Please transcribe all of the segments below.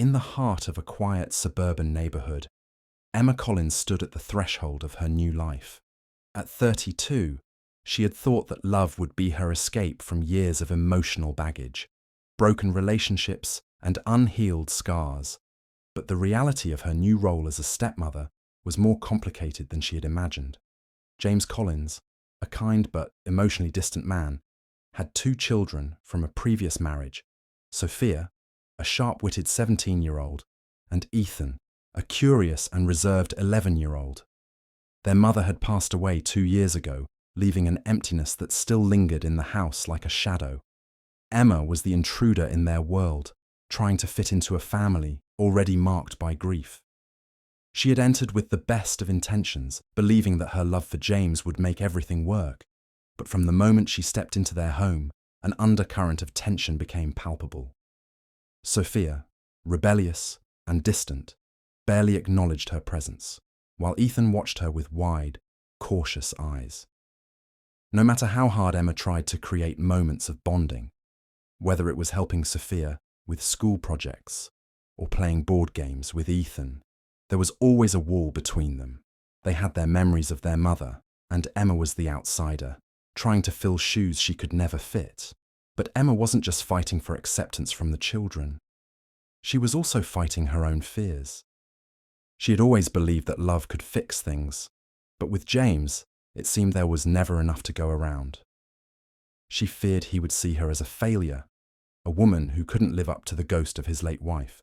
In the heart of a quiet suburban neighborhood, Emma Collins stood at the threshold of her new life. At 32, she had thought that love would be her escape from years of emotional baggage, broken relationships, and unhealed scars. But the reality of her new role as a stepmother was more complicated than she had imagined. James Collins, a kind but emotionally distant man, had 2 children from a previous marriage: Sophia, a sharp-witted 17-year-old, and Ethan, a curious and reserved 11-year-old. Their mother had passed away 2 years ago, leaving an emptiness that still lingered in the house like a shadow. Emma was the intruder in their world, trying to fit into a family already marked by grief. She had entered with the best of intentions, believing that her love for James would make everything work. But from the moment she stepped into their home, an undercurrent of tension became palpable. Sophia, rebellious and distant, barely acknowledged her presence, while Ethan watched her with wide, cautious eyes. No matter how hard Emma tried to create moments of bonding, whether it was helping Sophia with school projects or playing board games with Ethan, there was always a wall between them. They had their memories of their mother, and Emma was the outsider, trying to fill shoes she could never fit. But Emma wasn't just fighting for acceptance from the children. She was also fighting her own fears. She had always believed that love could fix things, but with James, it seemed there was never enough to go around. She feared he would see her as a failure, a woman who couldn't live up to the ghost of his late wife.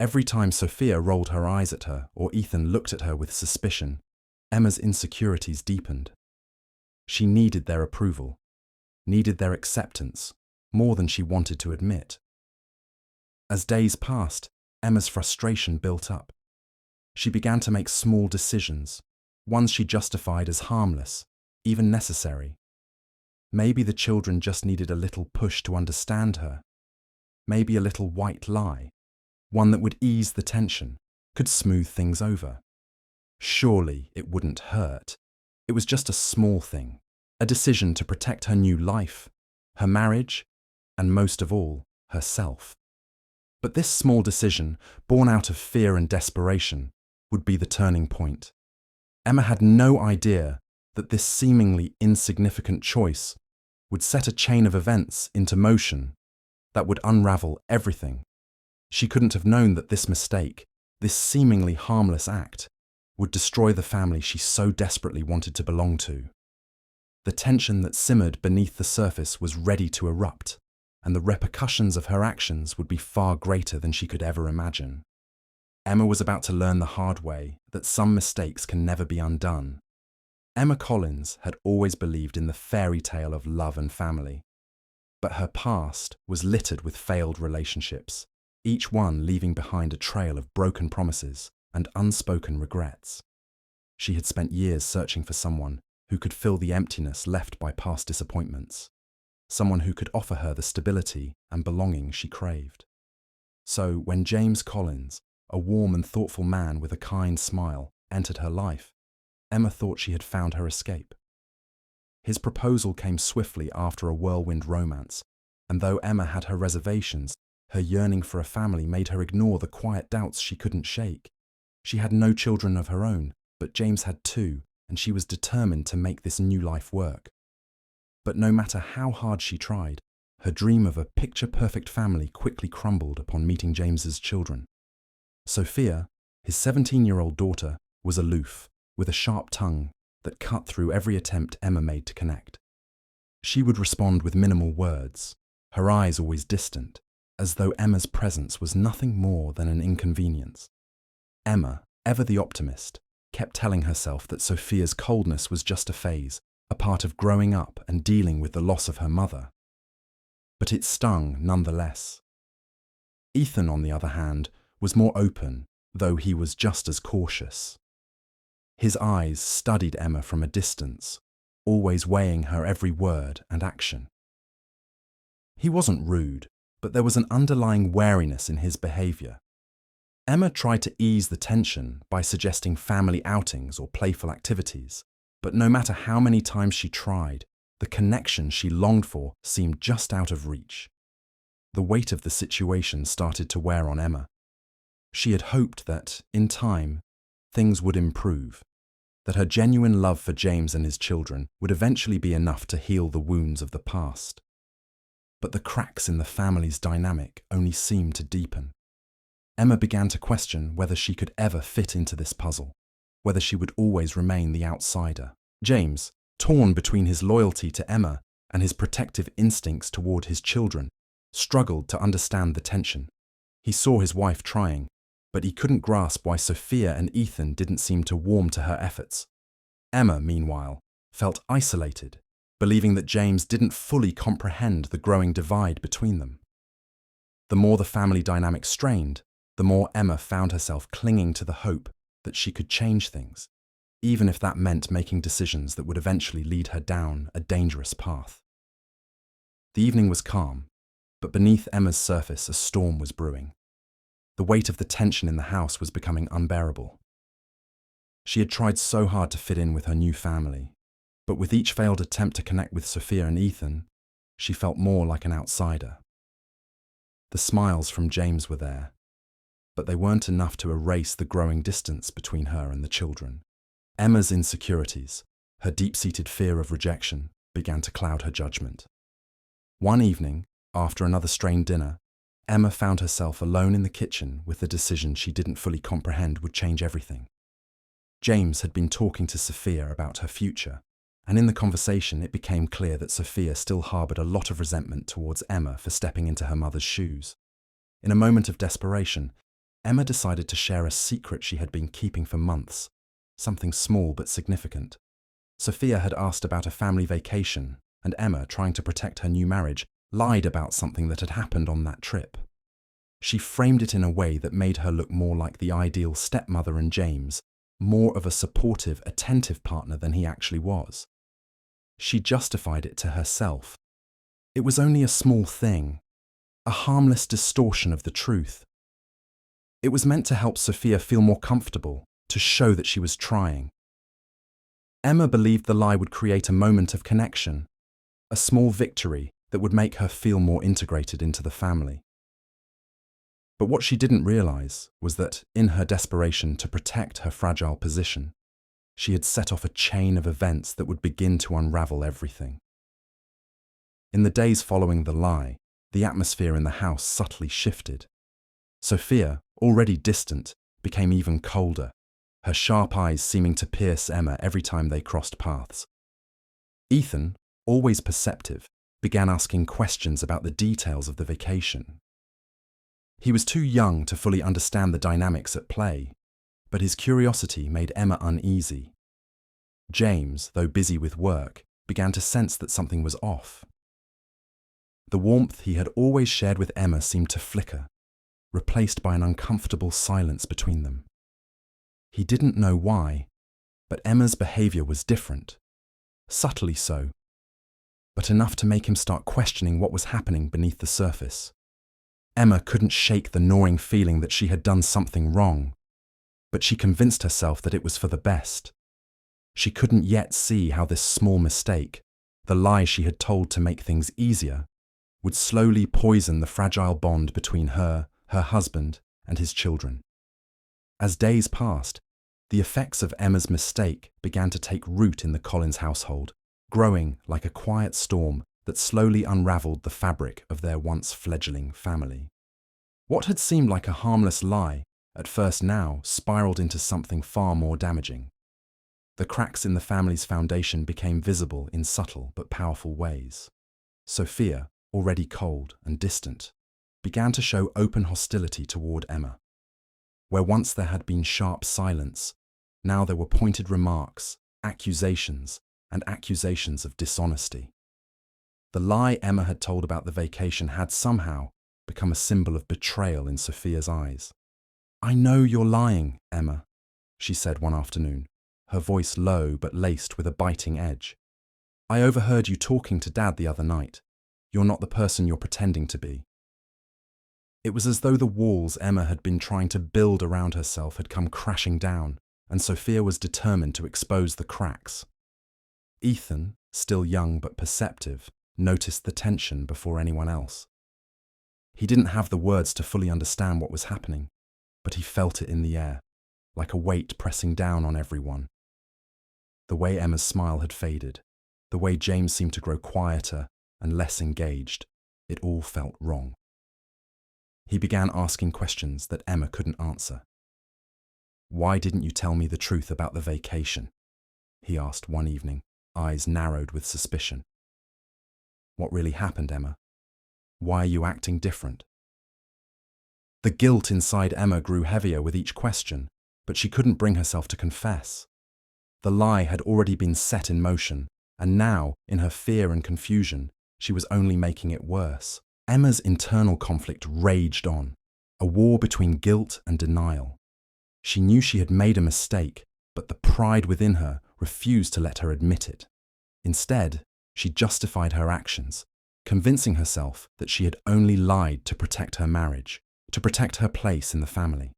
Every time Sophia rolled her eyes at her or Ethan looked at her with suspicion, Emma's insecurities deepened. She needed their approval, needed their acceptance, more than she wanted to admit. As days passed, Emma's frustration built up. She began to make small decisions, ones she justified as harmless, even necessary. Maybe the children just needed a little push to understand her. Maybe a little white lie, one that would ease the tension, could smooth things over. Surely it wouldn't hurt. It was just a small thing, a decision to protect her new life, her marriage, and most of all, herself. But this small decision, born out of fear and desperation, would be the turning point. Emma had no idea that this seemingly insignificant choice would set a chain of events into motion that would unravel everything. She couldn't have known that this mistake, this seemingly harmless act, would destroy the family she so desperately wanted to belong to. The tension that simmered beneath the surface was ready to erupt, and the repercussions of her actions would be far greater than she could ever imagine. Emma was about to learn the hard way that some mistakes can never be undone. Emma Collins had always believed in the fairy tale of love and family, but her past was littered with failed relationships, each one leaving behind a trail of broken promises and unspoken regrets. She had spent years searching for someone who could fill the emptiness left by past disappointments, someone who could offer her the stability and belonging she craved. So when James Collins, a warm and thoughtful man with a kind smile, entered her life, Emma thought she had found her escape. His proposal came swiftly after a whirlwind romance, and though Emma had her reservations, her yearning for a family made her ignore the quiet doubts she couldn't shake. She had no children of her own, but James had 2, and she was determined to make this new life work. But no matter how hard she tried, her dream of a picture-perfect family quickly crumbled upon meeting James's children. Sophia, his 17-year-old daughter, was aloof, with a sharp tongue that cut through every attempt Emma made to connect. She would respond with minimal words, her eyes always distant, as though Emma's presence was nothing more than an inconvenience. Emma, ever the optimist, kept telling herself that Sophia's coldness was just a phase, a part of growing up and dealing with the loss of her mother. But it stung nonetheless. Ethan, on the other hand, was more open, though he was just as cautious. His eyes studied Emma from a distance, always weighing her every word and action. He wasn't rude, but there was an underlying wariness in his behavior. Emma tried to ease the tension by suggesting family outings or playful activities, but no matter how many times she tried, the connection she longed for seemed just out of reach. The weight of the situation started to wear on Emma. She had hoped that, in time, things would improve, that her genuine love for James and his children would eventually be enough to heal the wounds of the past. But the cracks in the family's dynamic only seemed to deepen. Emma began to question whether she could ever fit into this puzzle, whether she would always remain the outsider. James, torn between his loyalty to Emma and his protective instincts toward his children, struggled to understand the tension. He saw his wife trying, but he couldn't grasp why Sophia and Ethan didn't seem to warm to her efforts. Emma, meanwhile, felt isolated, believing that James didn't fully comprehend the growing divide between them. The more the family dynamic strained, the more Emma found herself clinging to the hope that she could change things, even if that meant making decisions that would eventually lead her down a dangerous path. The evening was calm, but beneath Emma's surface a storm was brewing. The weight of the tension in the house was becoming unbearable. She had tried so hard to fit in with her new family, but with each failed attempt to connect with Sophia and Ethan, she felt more like an outsider. The smiles from James were there, but they weren't enough to erase the growing distance between her and the children. Emma's insecurities, her deep-seated fear of rejection, began to cloud her judgment. One evening, after another strained dinner, Emma found herself alone in the kitchen with the decision she didn't fully comprehend would change everything. James had been talking to Sophia about her future, and in the conversation it became clear that Sophia still harbored a lot of resentment towards Emma for stepping into her mother's shoes. In a moment of desperation, Emma decided to share a secret she had been keeping for months, something small but significant. Sophia had asked about a family vacation, and Emma, trying to protect her new marriage, lied about something that had happened on that trip. She framed it in a way that made her look more like the ideal stepmother and James, more of a supportive, attentive partner than he actually was. She justified it to herself. It was only a small thing, a harmless distortion of the truth. It was meant to help Sophia feel more comfortable, to show that she was trying. Emma believed the lie would create a moment of connection, a small victory that would make her feel more integrated into the family. But what she didn't realize was that, in her desperation to protect her fragile position, she had set off a chain of events that would begin to unravel everything. In the days following the lie, the atmosphere in the house subtly shifted. Sophia, already distant, became even colder, her sharp eyes seeming to pierce Emma every time they crossed paths. Ethan, always perceptive, began asking questions about the details of the vacation. He was too young to fully understand the dynamics at play, but his curiosity made Emma uneasy. James, though busy with work, began to sense that something was off. The warmth he had always shared with Emma seemed to flicker, replaced by an uncomfortable silence between them. He didn't know why, but Emma's behavior was different, subtly so, but enough to make him start questioning what was happening beneath the surface. Emma couldn't shake the gnawing feeling that she had done something wrong, but she convinced herself that it was for the best. She couldn't yet see how this small mistake, the lie she had told to make things easier, would slowly poison the fragile bond between her husband, and his children. As days passed, the effects of Emma's mistake began to take root in the Collins household, growing like a quiet storm that slowly unraveled the fabric of their once fledgling family. What had seemed like a harmless lie, at first now spiraled into something far more damaging. The cracks in the family's foundation became visible in subtle but powerful ways. Sophia, already cold and distant, began to show open hostility toward Emma. Where once there had been sharp silence, now there were pointed remarks, accusations, and accusations of dishonesty. The lie Emma had told about the vacation had somehow become a symbol of betrayal in Sophia's eyes. "I know you're lying, Emma," she said one afternoon, her voice low but laced with a biting edge. "I overheard you talking to Dad the other night. You're not the person you're pretending to be." It was as though the walls Emma had been trying to build around herself had come crashing down, and Sophia was determined to expose the cracks. Ethan, still young but perceptive, noticed the tension before anyone else. He didn't have the words to fully understand what was happening, but he felt it in the air, like a weight pressing down on everyone. The way Emma's smile had faded, the way James seemed to grow quieter and less engaged, it all felt wrong. He began asking questions that Emma couldn't answer. "Why didn't you tell me the truth about the vacation?" he asked one evening, eyes narrowed with suspicion. "What really happened, Emma? Why are you acting different?" The guilt inside Emma grew heavier with each question, but she couldn't bring herself to confess. The lie had already been set in motion, and now, in her fear and confusion, she was only making it worse. Emma's internal conflict raged on, a war between guilt and denial. She knew she had made a mistake, but the pride within her refused to let her admit it. Instead, she justified her actions, convincing herself that she had only lied to protect her marriage, to protect her place in the family.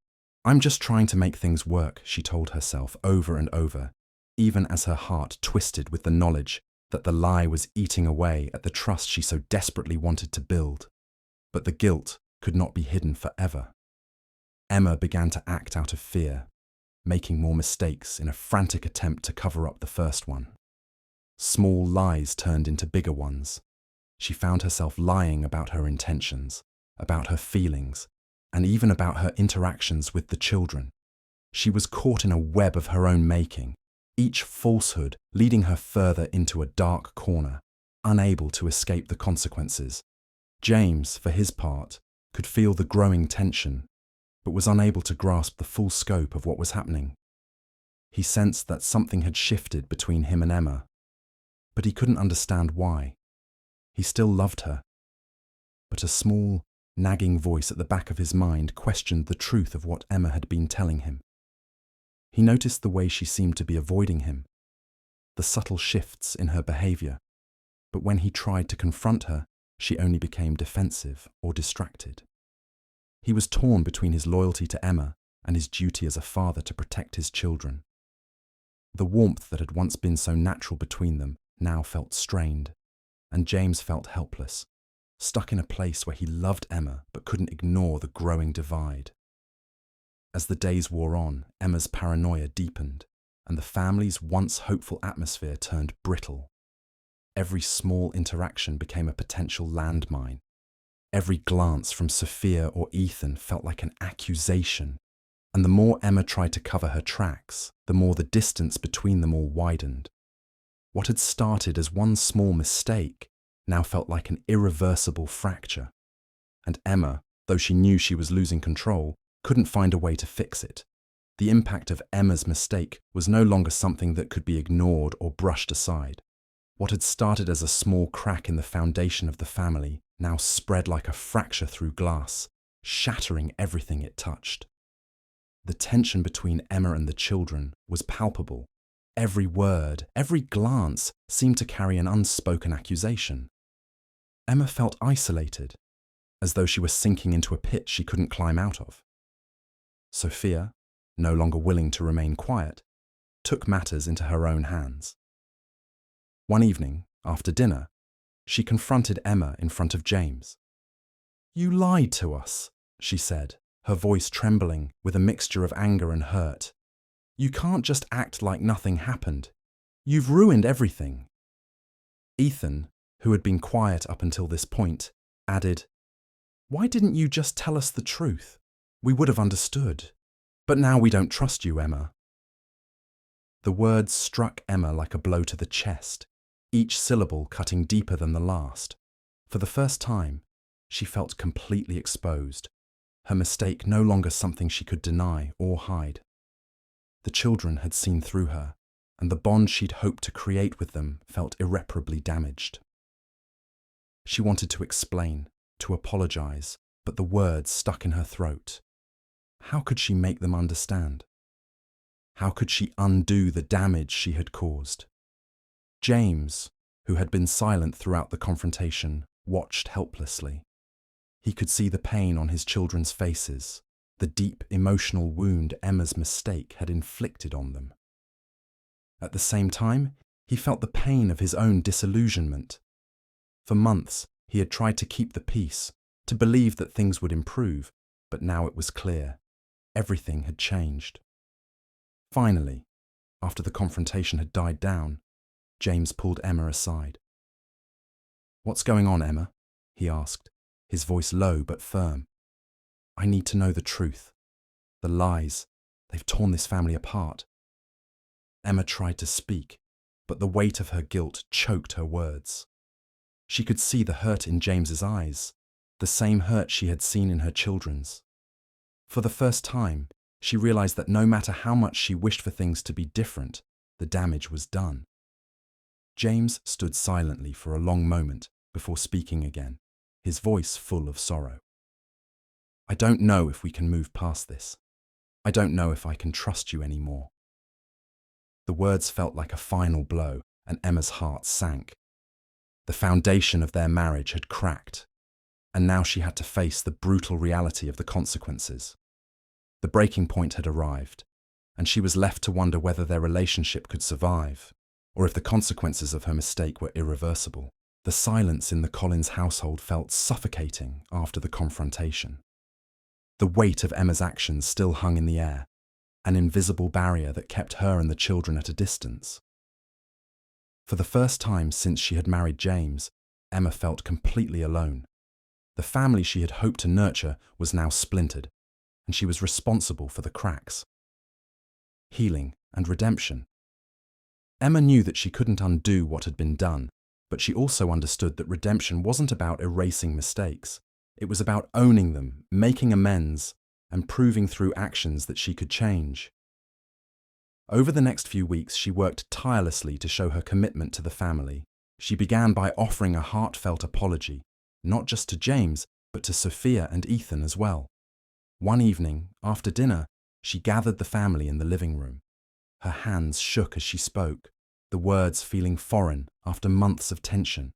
"I'm just trying to make things work," she told herself over and over, even as her heart twisted with the knowledge that the lie was eating away at the trust she so desperately wanted to build. But the guilt could not be hidden forever. Emma began to act out of fear, making more mistakes in a frantic attempt to cover up the first one. Small lies turned into bigger ones. She found herself lying about her intentions, about her feelings, and even about her interactions with the children. She was caught in a web of her own making, each falsehood leading her further into a dark corner, unable to escape the consequences. James, for his part, could feel the growing tension, but was unable to grasp the full scope of what was happening. He sensed that something had shifted between him and Emma, but he couldn't understand why. He still loved her, but a small, nagging voice at the back of his mind questioned the truth of what Emma had been telling him. He noticed the way she seemed to be avoiding him, the subtle shifts in her behaviour, but when he tried to confront her, she only became defensive or distracted. He was torn between his loyalty to Emma and his duty as a father to protect his children. The warmth that had once been so natural between them now felt strained, and James felt helpless, stuck in a place where he loved Emma but couldn't ignore the growing divide. As the days wore on, Emma's paranoia deepened, and the family's once hopeful atmosphere turned brittle. Every small interaction became a potential landmine. Every glance from Sophia or Ethan felt like an accusation, and the more Emma tried to cover her tracks, the more the distance between them all widened. What had started as one small mistake now felt like an irreversible fracture, and Emma, though she knew she was losing control, couldn't find a way to fix it. The impact of Emma's mistake was no longer something that could be ignored or brushed aside. What had started as a small crack in the foundation of the family now spread like a fracture through glass, shattering everything it touched. The tension between Emma and the children was palpable. Every word, every glance seemed to carry an unspoken accusation. Emma felt isolated, as though she were sinking into a pit she couldn't climb out of. Sophia, no longer willing to remain quiet, took matters into her own hands. One evening, after dinner, she confronted Emma in front of James. "You lied to us," she said, her voice trembling with a mixture of anger and hurt. "You can't just act like nothing happened. You've ruined everything." Ethan, who had been quiet up until this point, added, "Why didn't you just tell us the truth? We would have understood. But now we don't trust you, Emma." The words struck Emma like a blow to the chest, each syllable cutting deeper than the last. For the first time, she felt completely exposed, her mistake no longer something she could deny or hide. The children had seen through her, and the bond she'd hoped to create with them felt irreparably damaged. She wanted to explain, to apologize, but the words stuck in her throat. How could she make them understand? How could she undo the damage she had caused? James, who had been silent throughout the confrontation, watched helplessly. He could see the pain on his children's faces, the deep emotional wound Emma's mistake had inflicted on them. At the same time, he felt the pain of his own disillusionment. For months, he had tried to keep the peace, to believe that things would improve, but now it was clear. Everything had changed. Finally, after the confrontation had died down, James pulled Emma aside. "What's going on, Emma?" he asked, his voice low but firm. "I need to know the truth. The lies, they've torn this family apart." Emma tried to speak, but the weight of her guilt choked her words. She could see the hurt in James's eyes, the same hurt she had seen in her children's. For the first time, she realized that no matter how much she wished for things to be different, the damage was done. James stood silently for a long moment before speaking again, his voice full of sorrow. "I don't know if we can move past this. I don't know if I can trust you anymore." The words felt like a final blow, and Emma's heart sank. The foundation of their marriage had cracked, and now she had to face the brutal reality of the consequences. The breaking point had arrived, and she was left to wonder whether their relationship could survive, or if the consequences of her mistake were irreversible. The silence in the Collins household felt suffocating after the confrontation. The weight of Emma's actions still hung in the air, an invisible barrier that kept her and the children at a distance. For the first time since she had married James, Emma felt completely alone. The family she had hoped to nurture was now splintered, and she was responsible for the cracks. Healing and redemption. Emma knew that she couldn't undo what had been done, but she also understood that redemption wasn't about erasing mistakes. It was about owning them, making amends, and proving through actions that she could change. Over the next few weeks, she worked tirelessly to show her commitment to the family. She began by offering a heartfelt apology, not just to James, but to Sophia and Ethan as well. One evening, after dinner, she gathered the family in the living room. Her hands shook as she spoke, the words feeling foreign after months of tension.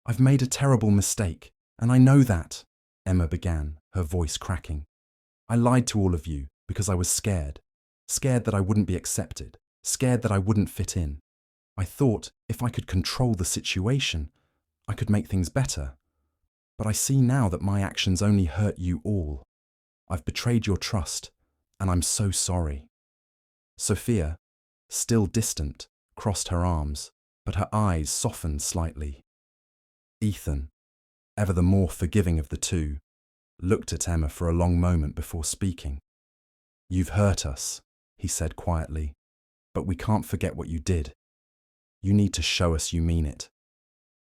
"I've made a terrible mistake, and I know that," Emma began, her voice cracking. "I lied to all of you because I was scared. Scared that I wouldn't be accepted. Scared that I wouldn't fit in. I thought if I could control the situation, I could make things better. But I see now that my actions only hurt you all. I've betrayed your trust, and I'm so sorry." Sophia, still distant, crossed her arms, but her eyes softened slightly. Ethan, ever the more forgiving of the two, looked at Emma for a long moment before speaking. "You've hurt us," he said quietly, "but we can't forget what you did. You need to show us you mean it."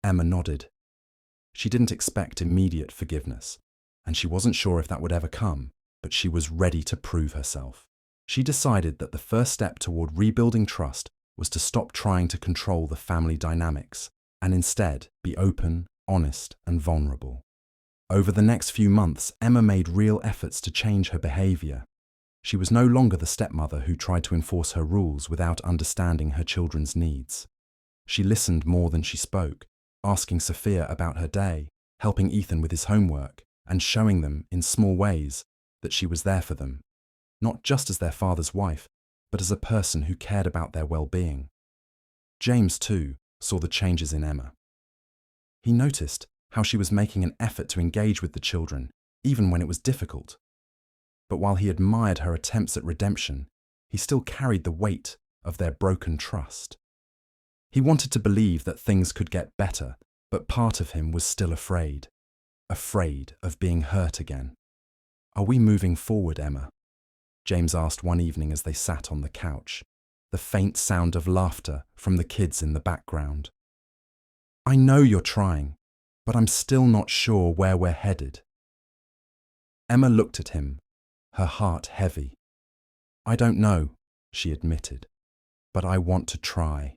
Emma nodded. She didn't expect immediate forgiveness, and she wasn't sure if that would ever come, but she was ready to prove herself. She decided that the first step toward rebuilding trust was to stop trying to control the family dynamics and instead be open, honest, and vulnerable. Over the next few months, Emma made real efforts to change her behavior. She was no longer the stepmother who tried to enforce her rules without understanding her children's needs. She listened more than she spoke, asking Sophia about her day, helping Ethan with his homework, and showing them, in small ways, that she was there for them, not just as their father's wife, but as a person who cared about their well-being. James, too, saw the changes in Emma. He noticed how she was making an effort to engage with the children, even when it was difficult. But while he admired her attempts at redemption, he still carried the weight of their broken trust. He wanted to believe that things could get better, but part of him was still afraid of being hurt again. "Are we moving forward, Emma?" James asked one evening as they sat on the couch, the faint sound of laughter from the kids in the background. "I know you're trying, but I'm still not sure where we're headed." Emma looked at him, her heart heavy. "I don't know," she admitted, "but I want to try.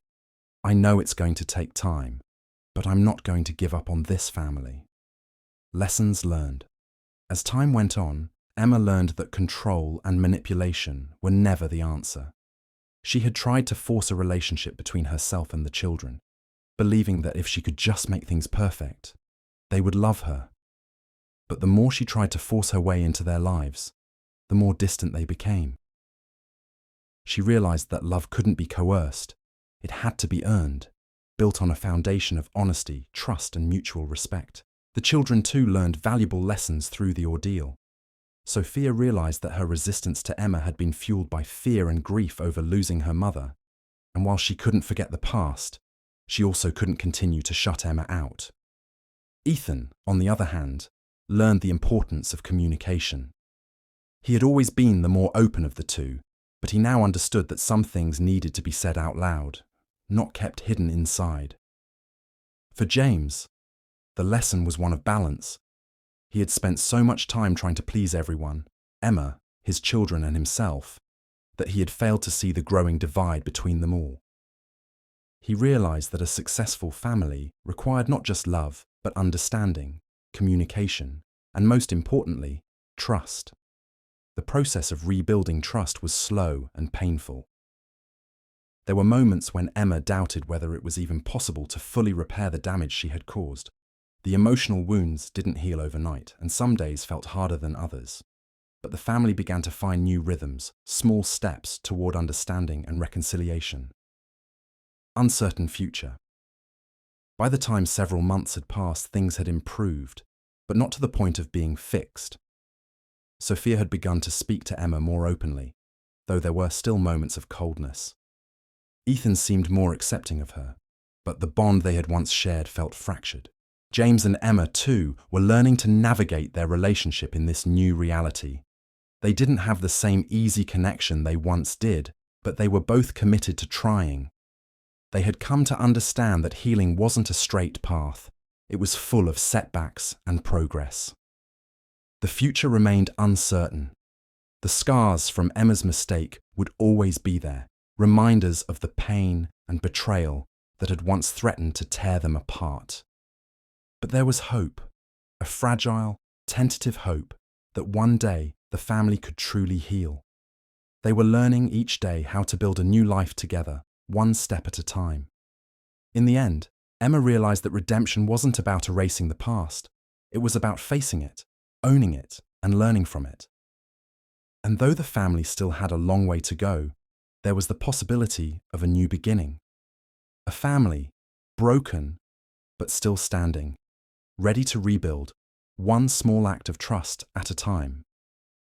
I know it's going to take time, but I'm not going to give up on this family." Lessons learned. As time went on, Emma learned that control and manipulation were never the answer. She had tried to force a relationship between herself and the children, believing that if she could just make things perfect, they would love her. But the more she tried to force her way into their lives, the more distant they became. She realized that love couldn't be coerced. It had to be earned, built on a foundation of honesty, trust, and mutual respect. The children too learned valuable lessons through the ordeal. Sophia realized that her resistance to Emma had been fueled by fear and grief over losing her mother, and while she couldn't forget the past, she also couldn't continue to shut Emma out. Ethan, on the other hand, learned the importance of communication. He had always been the more open of the two, but he now understood that some things needed to be said out loud, not kept hidden inside. For James, the lesson was one of balance. He had spent so much time trying to please everyone, Emma, his children and himself, that he had failed to see the growing divide between them all. He realized that a successful family required not just love, but understanding, communication, and most importantly, trust. The process of rebuilding trust was slow and painful. There were moments when Emma doubted whether it was even possible to fully repair the damage she had caused. The emotional wounds didn't heal overnight, and some days felt harder than others. But the family began to find new rhythms, small steps toward understanding and reconciliation. Uncertain future. By the time several months had passed, things had improved, but not to the point of being fixed. Sophia had begun to speak to Emma more openly, though there were still moments of coldness. Ethan seemed more accepting of her, but the bond they had once shared felt fractured. James and Emma, too, were learning to navigate their relationship in this new reality. They didn't have the same easy connection they once did, but they were both committed to trying. They had come to understand that healing wasn't a straight path. It was full of setbacks and progress. The future remained uncertain. The scars from Emma's mistake would always be there, reminders of the pain and betrayal that had once threatened to tear them apart. But there was hope, a fragile, tentative hope that one day the family could truly heal. They were learning each day how to build a new life together, one step at a time. In the end, Emma realized that redemption wasn't about erasing the past. It was about facing it, owning it, and learning from it. And though the family still had a long way to go, there was the possibility of a new beginning. A family, broken, but still standing, ready to rebuild, one small act of trust at a time.